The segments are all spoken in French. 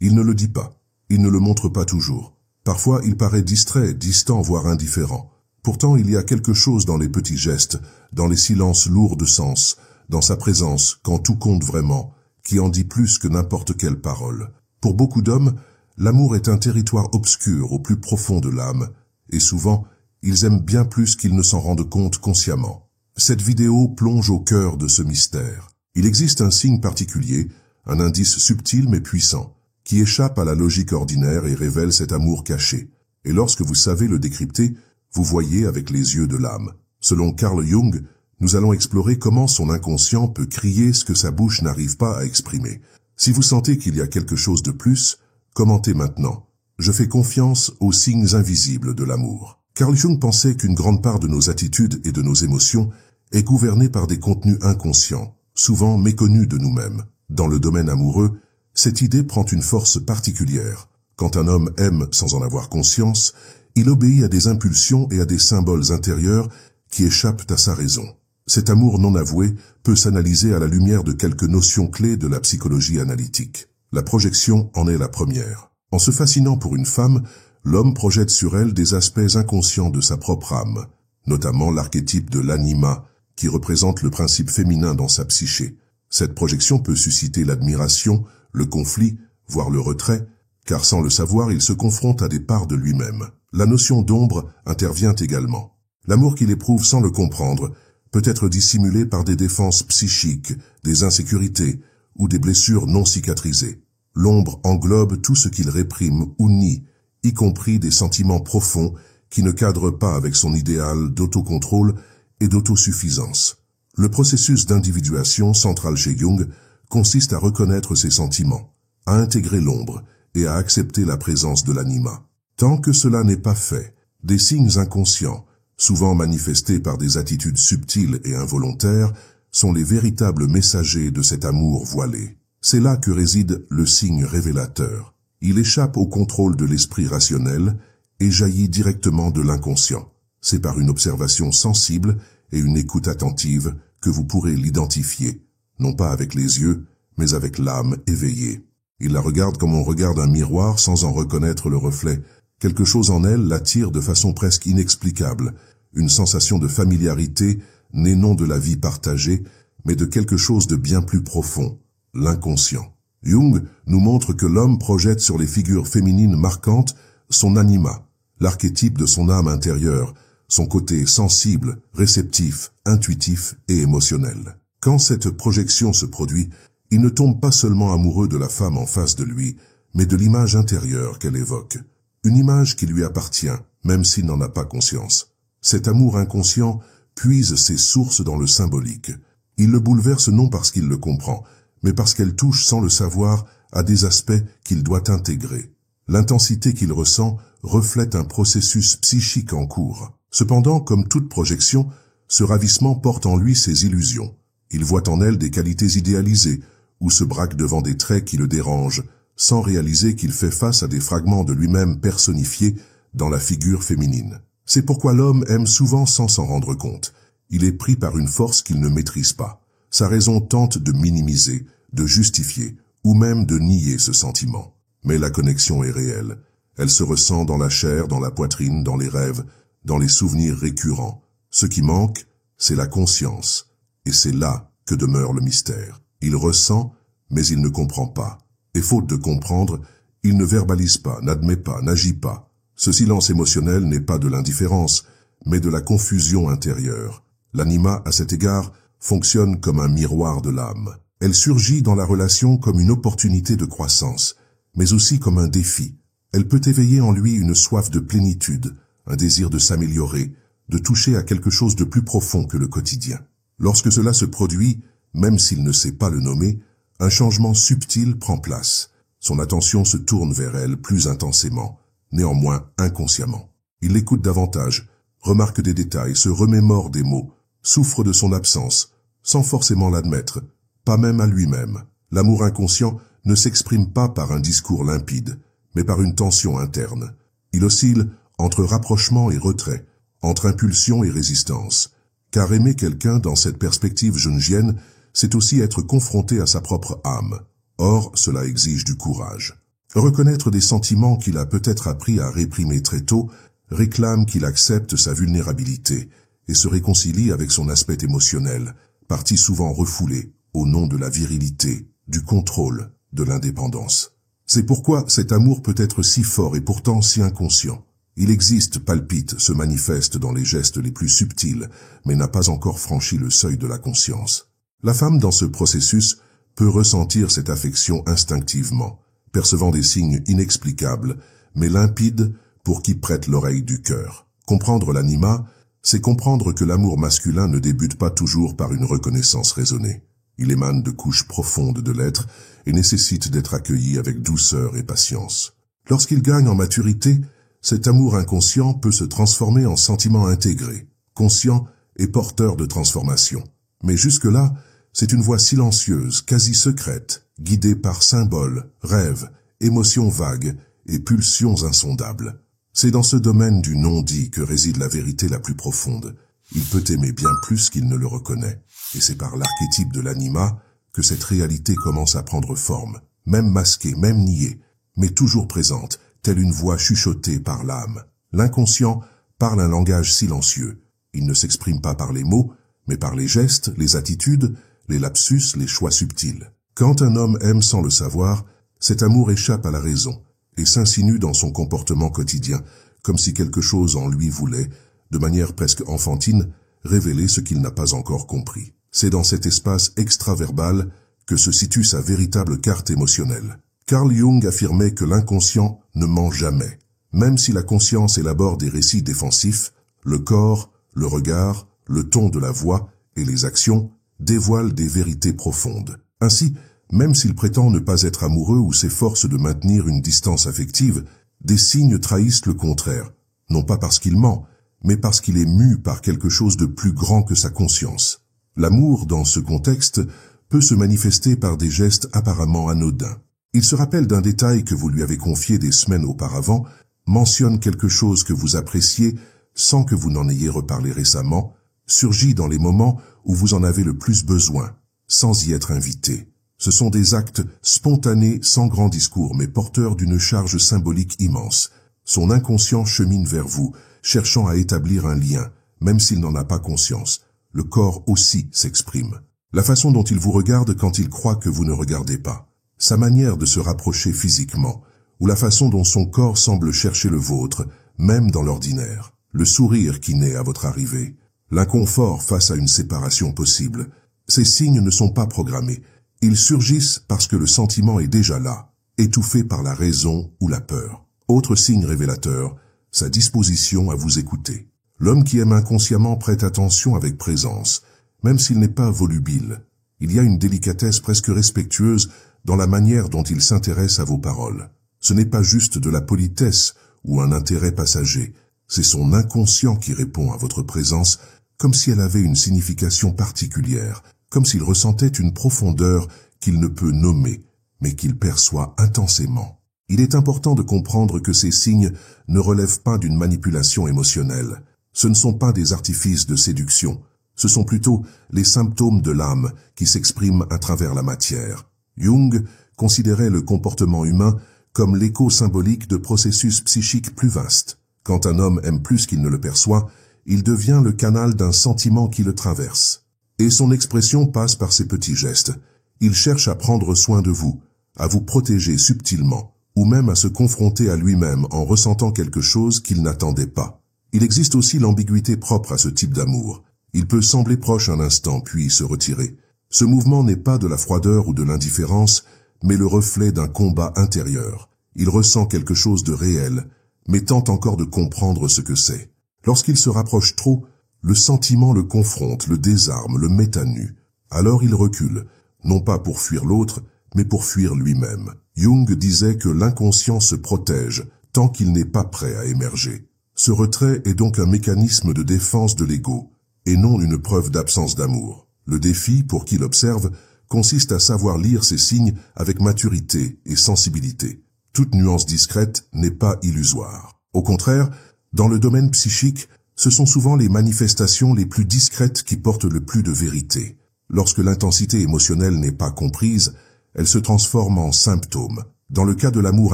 Il ne le dit pas. Il ne le montre pas toujours. Parfois, il paraît distrait, distant, voire indifférent. Pourtant, il y a quelque chose dans les petits gestes, dans les silences lourds de sens, dans sa présence, quand tout compte vraiment, qui en dit plus que n'importe quelle parole. Pour beaucoup d'hommes, l'amour est un territoire obscur au plus profond de l'âme, et souvent, ils aiment bien plus qu'ils ne s'en rendent compte consciemment. Cette vidéo plonge au cœur de ce mystère. Il existe un signe particulier, un indice subtil mais puissant, qui échappe à la logique ordinaire et révèle cet amour caché. Et lorsque vous savez le décrypter, vous voyez avec les yeux de l'âme. Selon Carl Jung, nous allons explorer comment son inconscient peut crier ce que sa bouche n'arrive pas à exprimer. Si vous sentez qu'il y a quelque chose de plus, commentez maintenant. Je fais confiance aux signes invisibles de l'amour. Carl Jung pensait qu'une grande part de nos attitudes et de nos émotions est gouvernée par des contenus inconscients, souvent méconnus de nous-mêmes. Dans le domaine amoureux, cette idée prend une force particulière. Quand un homme aime sans en avoir conscience, il obéit à des impulsions et à des symboles intérieurs qui échappent à sa raison. Cet amour non avoué peut s'analyser à la lumière de quelques notions clés de la psychologie analytique. La projection en est la première. En se fascinant pour une femme, l'homme projette sur elle des aspects inconscients de sa propre âme, notamment l'archétype de l'anima, qui représente le principe féminin dans sa psyché. Cette projection peut susciter l'admiration, le conflit, voire le retrait, car sans le savoir, il se confronte à des parts de lui-même. La notion d'ombre intervient également. L'amour qu'il éprouve sans le comprendre peut être dissimulé par des défenses psychiques, des insécurités ou des blessures non cicatrisées. L'ombre englobe tout ce qu'il réprime ou nie, y compris des sentiments profonds qui ne cadrent pas avec son idéal d'autocontrôle et d'autosuffisance. Le processus d'individuation central chez Jung consiste à reconnaître ses sentiments, à intégrer l'ombre et à accepter la présence de l'anima. Tant que cela n'est pas fait, des signes inconscients, souvent manifestés par des attitudes subtiles et involontaires, sont les véritables messagers de cet amour voilé. C'est là que réside le signe révélateur. Il échappe au contrôle de l'esprit rationnel et jaillit directement de l'inconscient. C'est par une observation sensible et une écoute attentive que vous pourrez l'identifier, non pas avec les yeux, mais avec l'âme éveillée. Il la regarde comme on regarde un miroir sans en reconnaître le reflet. Quelque chose en elle l'attire de façon presque inexplicable, une sensation de familiarité née non de la vie partagée, mais de quelque chose de bien plus profond, l'inconscient. Jung nous montre que l'homme projette sur les figures féminines marquantes son anima, l'archétype de son âme intérieure, son côté sensible, réceptif, intuitif et émotionnel. Quand cette projection se produit, il ne tombe pas seulement amoureux de la femme en face de lui, mais de l'image intérieure qu'elle évoque. Une image qui lui appartient, même s'il n'en a pas conscience. Cet amour inconscient puise ses sources dans le symbolique. Il le bouleverse non parce qu'il le comprend, mais parce qu'elle touche sans le savoir à des aspects qu'il doit intégrer. L'intensité qu'il ressent reflète un processus psychique en cours. Cependant, comme toute projection, ce ravissement porte en lui ses illusions. Il voit en elle des qualités idéalisées, ou se braque devant des traits qui le dérangent, sans réaliser qu'il fait face à des fragments de lui-même personnifiés dans la figure féminine. C'est pourquoi l'homme aime souvent sans s'en rendre compte. Il est pris par une force qu'il ne maîtrise pas. Sa raison tente de minimiser, de justifier, ou même de nier ce sentiment. Mais la connexion est réelle. Elle se ressent dans la chair, dans la poitrine, dans les rêves, dans les souvenirs récurrents. Ce qui manque, c'est la conscience. Et c'est là que demeure le mystère. Il ressent, mais il ne comprend pas. Et faute de comprendre, il ne verbalise pas, n'admet pas, n'agit pas. Ce silence émotionnel n'est pas de l'indifférence, mais de la confusion intérieure. L'anima, à cet égard, fonctionne comme un miroir de l'âme. Elle surgit dans la relation comme une opportunité de croissance, mais aussi comme un défi. Elle peut éveiller en lui une soif de plénitude, un désir de s'améliorer, de toucher à quelque chose de plus profond que le quotidien. Lorsque cela se produit, même s'il ne sait pas le nommer, un changement subtil prend place. Son attention se tourne vers elle plus intensément, néanmoins inconsciemment. Il l'écoute davantage, remarque des détails, se remémore des mots, souffre de son absence, sans forcément l'admettre, pas même à lui-même. L'amour inconscient ne s'exprime pas par un discours limpide, mais par une tension interne. Il oscille entre rapprochement et retrait, entre impulsion et résistance. Car aimer quelqu'un dans cette perspective jungienne, c'est aussi être confronté à sa propre âme. Or, cela exige du courage. Reconnaître des sentiments qu'il a peut-être appris à réprimer très tôt réclame qu'il accepte sa vulnérabilité et se réconcilie avec son aspect émotionnel, partie souvent refoulée au nom de la virilité, du contrôle, de l'indépendance. C'est pourquoi cet amour peut être si fort et pourtant si inconscient. Il existe, palpite, se manifeste dans les gestes les plus subtils, mais n'a pas encore franchi le seuil de la conscience. La femme, dans ce processus, peut ressentir cette affection instinctivement, percevant des signes inexplicables, mais limpides pour qui prête l'oreille du cœur. Comprendre l'anima, c'est comprendre que l'amour masculin ne débute pas toujours par une reconnaissance raisonnée. Il émane de couches profondes de l'être et nécessite d'être accueilli avec douceur et patience. Lorsqu'il gagne en maturité, cet amour inconscient peut se transformer en sentiment intégré, conscient et porteur de transformation. Mais jusque-là, c'est une voie silencieuse, quasi secrète, guidée par symboles, rêves, émotions vagues et pulsions insondables. C'est dans ce domaine du non-dit que réside la vérité la plus profonde. Il peut aimer bien plus qu'il ne le reconnaît, et c'est par l'archétype de l'anima que cette réalité commence à prendre forme, même masquée, même niée, mais toujours présente, telle une voix chuchotée par l'âme. L'inconscient parle un langage silencieux. Il ne s'exprime pas par les mots, mais par les gestes, les attitudes, les lapsus, les choix subtils. Quand un homme aime sans le savoir, cet amour échappe à la raison et s'insinue dans son comportement quotidien, comme si quelque chose en lui voulait, de manière presque enfantine, révéler ce qu'il n'a pas encore compris. C'est dans cet espace extraverbal que se situe sa véritable carte émotionnelle. Carl Jung affirmait que l'inconscient ne ment jamais. Même si la conscience élabore des récits défensifs, le corps, le regard, le ton de la voix et les actions dévoilent des vérités profondes. Ainsi, même s'il prétend ne pas être amoureux ou s'efforce de maintenir une distance affective, des signes trahissent le contraire, non pas parce qu'il ment, mais parce qu'il est mu par quelque chose de plus grand que sa conscience. L'amour, dans ce contexte, peut se manifester par des gestes apparemment anodins. Il se rappelle d'un détail que vous lui avez confié des semaines auparavant, mentionne quelque chose que vous appréciez sans que vous n'en ayez reparlé récemment, surgit dans les moments où vous en avez le plus besoin, sans y être invité. Ce sont des actes spontanés, sans grand discours, mais porteurs d'une charge symbolique immense. Son inconscient chemine vers vous, cherchant à établir un lien, même s'il n'en a pas conscience. Le corps aussi s'exprime. La façon dont il vous regarde quand il croit que vous ne regardez pas. Sa manière de se rapprocher physiquement, ou la façon dont son corps semble chercher le vôtre, même dans l'ordinaire. Le sourire qui naît à votre arrivée. L'inconfort face à une séparation possible. Ces signes ne sont pas programmés. Ils surgissent parce que le sentiment est déjà là, étouffé par la raison ou la peur. Autre signe révélateur, sa disposition à vous écouter. L'homme qui aime inconsciemment prête attention avec présence, même s'il n'est pas volubile. Il y a une délicatesse presque respectueuse dans la manière dont il s'intéresse à vos paroles. Ce n'est pas juste de la politesse ou un intérêt passager, c'est son inconscient qui répond à votre présence comme si elle avait une signification particulière, comme s'il ressentait une profondeur qu'il ne peut nommer, mais qu'il perçoit intensément. Il est important de comprendre que ces signes ne relèvent pas d'une manipulation émotionnelle. Ce ne sont pas des artifices de séduction, ce sont plutôt les symptômes de l'âme qui s'expriment à travers la matière. Jung considérait le comportement humain comme l'écho symbolique de processus psychiques plus vastes. Quand un homme aime plus qu'il ne le perçoit, il devient le canal d'un sentiment qui le traverse. Et son expression passe par ces petits gestes. Il cherche à prendre soin de vous, à vous protéger subtilement, ou même à se confronter à lui-même en ressentant quelque chose qu'il n'attendait pas. Il existe aussi l'ambiguïté propre à ce type d'amour. Il peut sembler proche un instant, puis se retirer. Ce mouvement n'est pas de la froideur ou de l'indifférence, mais le reflet d'un combat intérieur. Il ressent quelque chose de réel, mais tente encore de comprendre ce que c'est. Lorsqu'il se rapproche trop, le sentiment le confronte, le désarme, le met à nu. Alors il recule, non pas pour fuir l'autre, mais pour fuir lui-même. Jung disait que l'inconscient se protège tant qu'il n'est pas prêt à émerger. Ce retrait est donc un mécanisme de défense de l'ego, et non une preuve d'absence d'amour. Le défi, pour qui l'observe, consiste à savoir lire ces signes avec maturité et sensibilité. Toute nuance discrète n'est pas illusoire. Au contraire, dans le domaine psychique, ce sont souvent les manifestations les plus discrètes qui portent le plus de vérité. Lorsque l'intensité émotionnelle n'est pas comprise, elle se transforme en symptômes, Dans le cas de l'amour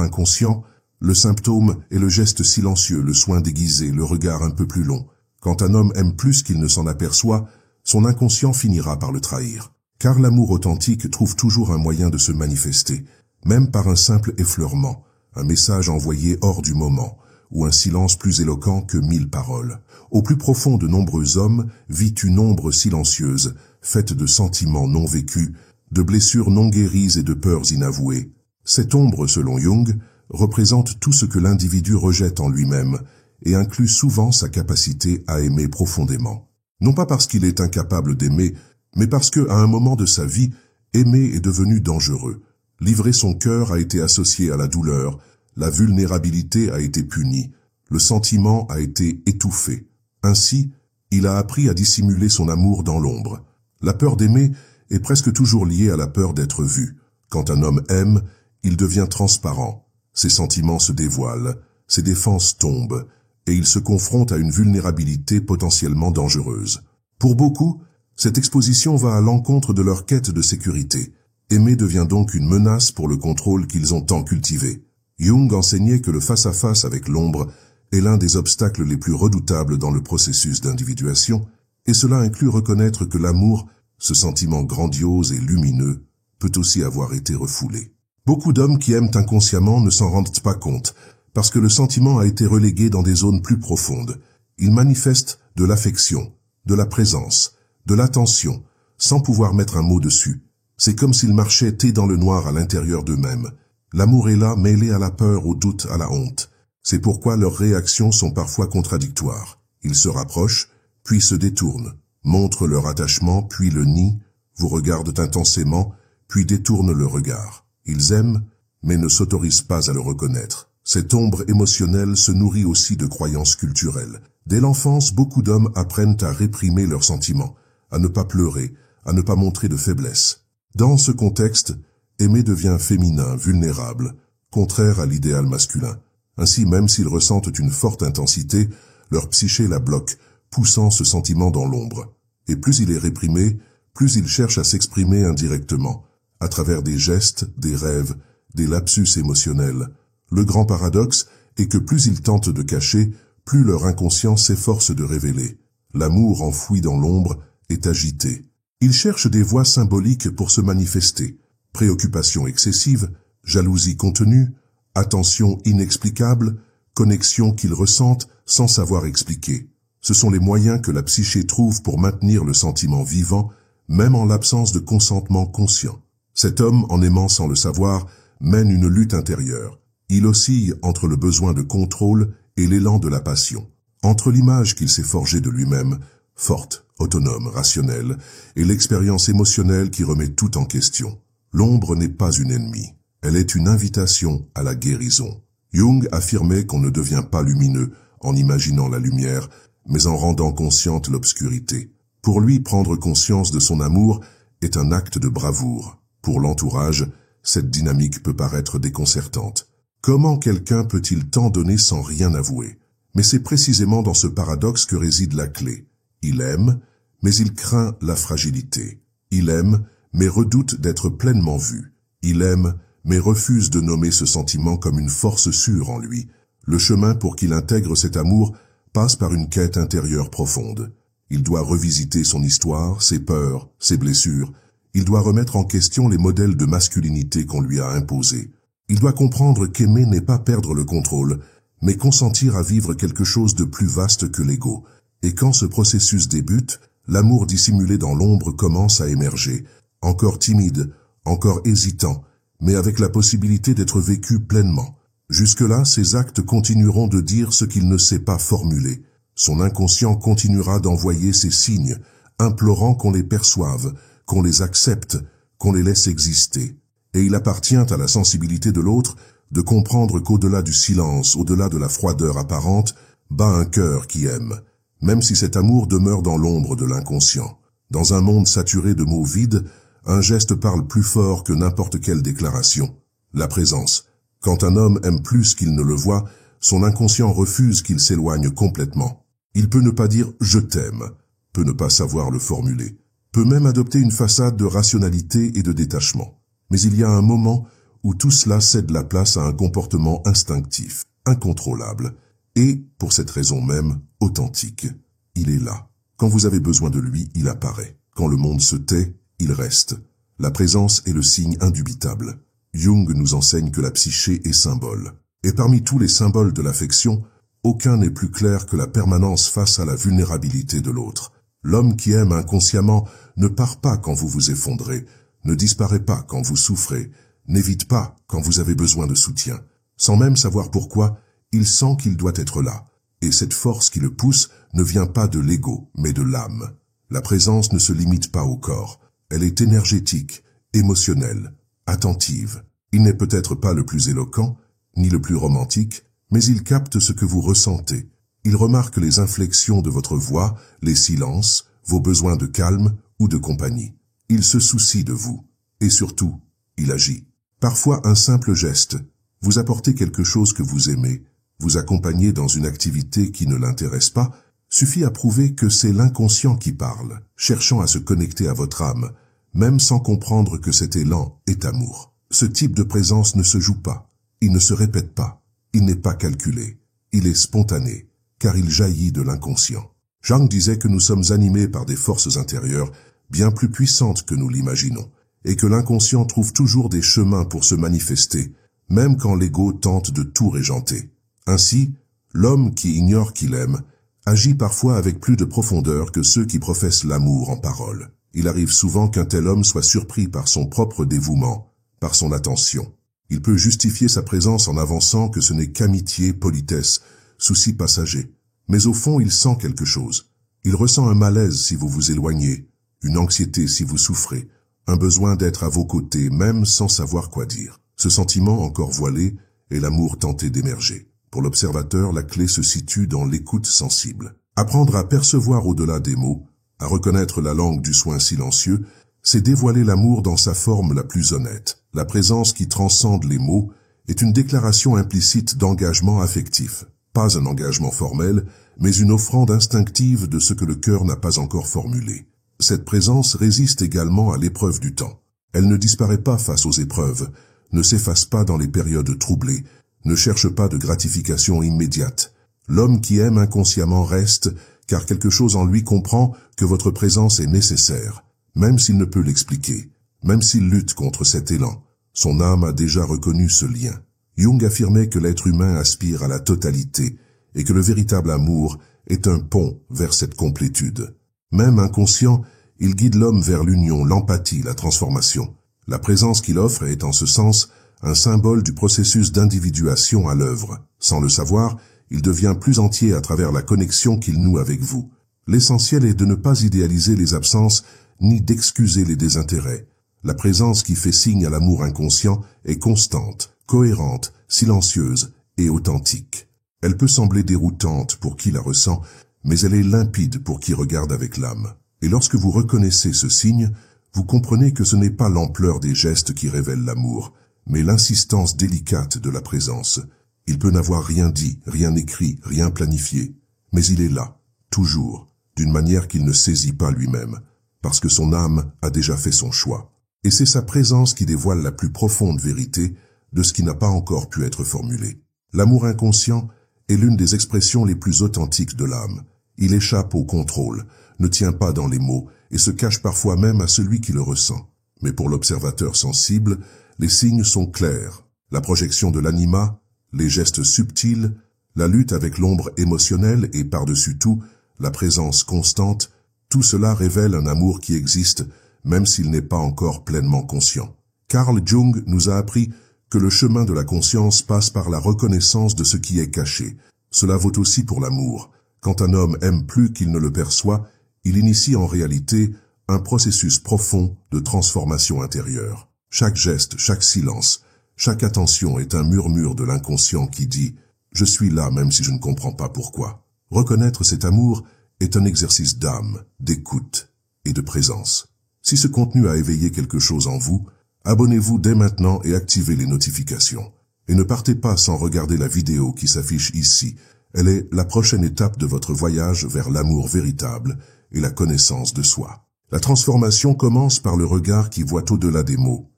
inconscient, le symptôme est le geste silencieux, le soin déguisé, le regard un peu plus long. Quand un homme aime plus qu'il ne s'en aperçoit, son inconscient finira par le trahir. Car l'amour authentique trouve toujours un moyen de se manifester, même par un simple effleurement, un message envoyé hors du moment, ou un silence plus éloquent que 1000 paroles. Au plus profond de nombreux hommes vit une ombre silencieuse, faite de sentiments non vécus, de blessures non guéries et de peurs inavouées. Cette ombre, selon Jung, représente tout ce que l'individu rejette en lui-même et inclut souvent sa capacité à aimer profondément. Non pas parce qu'il est incapable d'aimer, mais parce que, à un moment de sa vie, aimer est devenu dangereux. Livrer son cœur a été associé à la douleur, la vulnérabilité a été punie, le sentiment a été étouffé. Ainsi, il a appris à dissimuler son amour dans l'ombre. La peur d'aimer est presque toujours liée à la peur d'être vu. Quand un homme aime, il devient transparent. Ses sentiments se dévoilent, ses défenses tombent, et il se confronte à une vulnérabilité potentiellement dangereuse. Pour beaucoup, cette exposition va à l'encontre de leur quête de sécurité. Aimer devient donc une menace pour le contrôle qu'ils ont tant cultivé. Jung enseignait que le face-à-face avec l'ombre est l'un des obstacles les plus redoutables dans le processus d'individuation, et cela inclut reconnaître que l'amour, ce sentiment grandiose et lumineux, peut aussi avoir été refoulé. Beaucoup d'hommes qui aiment inconsciemment ne s'en rendent pas compte, parce que le sentiment a été relégué dans des zones plus profondes. Ils manifestent de l'affection, de la présence, de l'attention, sans pouvoir mettre un mot dessus. C'est comme s'ils marchaient tés dans le noir à l'intérieur d'eux-mêmes. L'amour est là, mêlé à la peur, au doute, à la honte. C'est pourquoi leurs réactions sont parfois contradictoires. Ils se rapprochent, puis se détournent, montrent leur attachement, puis le nient, vous regardent intensément, puis détournent le regard. Ils aiment, mais ne s'autorisent pas à le reconnaître. Cette ombre émotionnelle se nourrit aussi de croyances culturelles. Dès l'enfance, beaucoup d'hommes apprennent à réprimer leurs sentiments, à ne pas pleurer, à ne pas montrer de faiblesse. Dans ce contexte, aimer devient féminin, vulnérable, contraire à l'idéal masculin. Ainsi, même s'ils ressentent une forte intensité, leur psyché la bloque, poussant ce sentiment dans l'ombre. Et plus il est réprimé, plus il cherche à s'exprimer indirectement, à travers des gestes, des rêves, des lapsus émotionnels. Le grand paradoxe est que plus ils tentent de cacher, plus leur inconscient s'efforce de révéler. L'amour enfoui dans l'ombre est agité. Ils cherchent des voies symboliques pour se manifester. Préoccupation excessive, jalousie contenue, attention inexplicable, connexion qu'ils ressentent sans savoir expliquer. Ce sont les moyens que la psyché trouve pour maintenir le sentiment vivant, même en l'absence de consentement conscient. Cet homme, en aimant sans le savoir, mène une lutte intérieure. Il oscille entre le besoin de contrôle et l'élan de la passion, entre l'image qu'il s'est forgée de lui-même, forte, autonome, rationnelle, et l'expérience émotionnelle qui remet tout en question. L'ombre n'est pas une ennemie, elle est une invitation à la guérison. Jung affirmait qu'on ne devient pas lumineux en imaginant la lumière, mais en rendant consciente l'obscurité. Pour lui, prendre conscience de son amour est un acte de bravoure. Pour l'entourage, cette dynamique peut paraître déconcertante. Comment quelqu'un peut-il tant donner sans rien avouer? Mais c'est précisément dans ce paradoxe que réside la clé. Il aime, mais il craint la fragilité. Il aime, mais redoute d'être pleinement vu. Il aime, mais refuse de nommer ce sentiment comme une force sûre en lui. Le chemin pour qu'il intègre cet amour passe par une quête intérieure profonde. Il doit revisiter son histoire, ses peurs, ses blessures. Il doit remettre en question les modèles de masculinité qu'on lui a imposés. Il doit comprendre qu'aimer n'est pas perdre le contrôle, mais consentir à vivre quelque chose de plus vaste que l'ego. Et quand ce processus débute, l'amour dissimulé dans l'ombre commence à émerger, encore timide, encore hésitant, mais avec la possibilité d'être vécu pleinement. Jusque-là, ses actes continueront de dire ce qu'il ne sait pas formuler. Son inconscient continuera d'envoyer ses signes, implorant qu'on les perçoive, qu'on les accepte, qu'on les laisse exister. Et il appartient à la sensibilité de l'autre de comprendre qu'au-delà du silence, au-delà de la froideur apparente, bat un cœur qui aime, même si cet amour demeure dans l'ombre de l'inconscient. Dans un monde saturé de mots vides, un geste parle plus fort que n'importe quelle déclaration. La présence. Quand un homme aime plus qu'il ne le voit, son inconscient refuse qu'il s'éloigne complètement. Il peut ne pas dire « je t'aime », peut ne pas savoir le formuler, peut même adopter une façade de rationalité et de détachement. Mais il y a un moment où tout cela cède la place à un comportement instinctif, incontrôlable, et, pour cette raison même, authentique. Il est là. Quand vous avez besoin de lui, il apparaît. Quand le monde se tait, il reste. La présence est le signe indubitable. Jung nous enseigne que la psyché est symbole. Et parmi tous les symboles de l'affection, aucun n'est plus clair que la permanence face à la vulnérabilité de l'autre. L'homme qui aime inconsciemment ne part pas quand vous vous effondrez, ne disparaît pas quand vous souffrez, n'évite pas quand vous avez besoin de soutien. Sans même savoir pourquoi, il sent qu'il doit être là. Et cette force qui le pousse ne vient pas de l'ego, mais de l'âme. La présence ne se limite pas au corps. Elle est énergétique, émotionnelle, attentive. Il n'est peut-être pas le plus éloquent, ni le plus romantique, mais il capte ce que vous ressentez. Il remarque les inflexions de votre voix, les silences, vos besoins de calme ou de compagnie. Il se soucie de vous. Et surtout, il agit. Parfois un simple geste. Vous apportez quelque chose que vous aimez, vous accompagner dans une activité qui ne l'intéresse pas, suffit à prouver que c'est l'inconscient qui parle, cherchant à se connecter à votre âme, même sans comprendre que cet élan est amour. Ce type de présence ne se joue pas, il ne se répète pas, il n'est pas calculé, il est spontané, car il jaillit de l'inconscient. Jung disait que nous sommes animés par des forces intérieures bien plus puissantes que nous l'imaginons, et que l'inconscient trouve toujours des chemins pour se manifester, même quand l'ego tente de tout régenter. Ainsi, l'homme qui ignore qu'il aime agit parfois avec plus de profondeur que ceux qui professent l'amour en parole. Il arrive souvent qu'un tel homme soit surpris par son propre dévouement, par son attention. Il peut justifier sa présence en avançant que ce n'est qu'amitié, politesse, souci passager. Mais au fond, il sent quelque chose. Il ressent un malaise si vous vous éloignez, une anxiété si vous souffrez, un besoin d'être à vos côtés même sans savoir quoi dire. Ce sentiment encore voilé est l'amour tenté d'émerger. Pour l'observateur, la clé se situe dans l'écoute sensible. Apprendre à percevoir au-delà des mots, à reconnaître la langue du soin silencieux, c'est dévoiler l'amour dans sa forme la plus honnête. La présence qui transcende les mots est une déclaration implicite d'engagement affectif. Pas un engagement formel, mais une offrande instinctive de ce que le cœur n'a pas encore formulé. Cette présence résiste également à l'épreuve du temps. Elle ne disparaît pas face aux épreuves, ne s'efface pas dans les périodes troublées, ne cherche pas de gratification immédiate. L'homme qui aime inconsciemment reste, car quelque chose en lui comprend que votre présence est nécessaire, même s'il ne peut l'expliquer, même s'il lutte contre cet élan. Son âme a déjà reconnu ce lien. Jung affirmait que l'être humain aspire à la totalité et que le véritable amour est un pont vers cette complétude. Même inconscient, il guide l'homme vers l'union, l'empathie, la transformation. La présence qu'il offre est en ce sens un symbole du processus d'individuation à l'œuvre. Sans le savoir, il devient plus entier à travers la connexion qu'il noue avec vous. L'essentiel est de ne pas idéaliser les absences ni d'excuser les désintérêts. La présence qui fait signe à l'amour inconscient est constante, cohérente, silencieuse et authentique. Elle peut sembler déroutante pour qui la ressent, mais elle est limpide pour qui regarde avec l'âme. Et lorsque vous reconnaissez ce signe, vous comprenez que ce n'est pas l'ampleur des gestes qui révèle l'amour, mais l'insistance délicate de la présence. Il peut n'avoir rien dit, rien écrit, rien planifié, mais il est là, toujours, d'une manière qu'il ne saisit pas lui-même, parce que son âme a déjà fait son choix. Et c'est sa présence qui dévoile la plus profonde vérité de ce qui n'a pas encore pu être formulé. L'amour inconscient est l'une des expressions les plus authentiques de l'âme. Il échappe au contrôle, ne tient pas dans les mots et se cache parfois même à celui qui le ressent. Mais pour l'observateur sensible, les signes sont clairs. La projection de l'anima, les gestes subtils, la lutte avec l'ombre émotionnelle et par-dessus tout, la présence constante, tout cela révèle un amour qui existe, même s'il n'est pas encore pleinement conscient. Carl Jung nous a appris que le chemin de la conscience passe par la reconnaissance de ce qui est caché. Cela vaut aussi pour l'amour. Quand un homme aime plus qu'il ne le perçoit, il initie en réalité un processus profond de transformation intérieure. Chaque geste, chaque silence, chaque attention est un murmure de l'inconscient qui dit « Je suis là même si je ne comprends pas pourquoi ». Reconnaître cet amour est un exercice d'âme, d'écoute et de présence. Si ce contenu a éveillé quelque chose en vous, abonnez-vous dès maintenant et activez les notifications. Et ne partez pas sans regarder la vidéo qui s'affiche ici. Elle est la prochaine étape de votre voyage vers l'amour véritable et la connaissance de soi. La transformation commence par le regard qui voit au-delà des mots.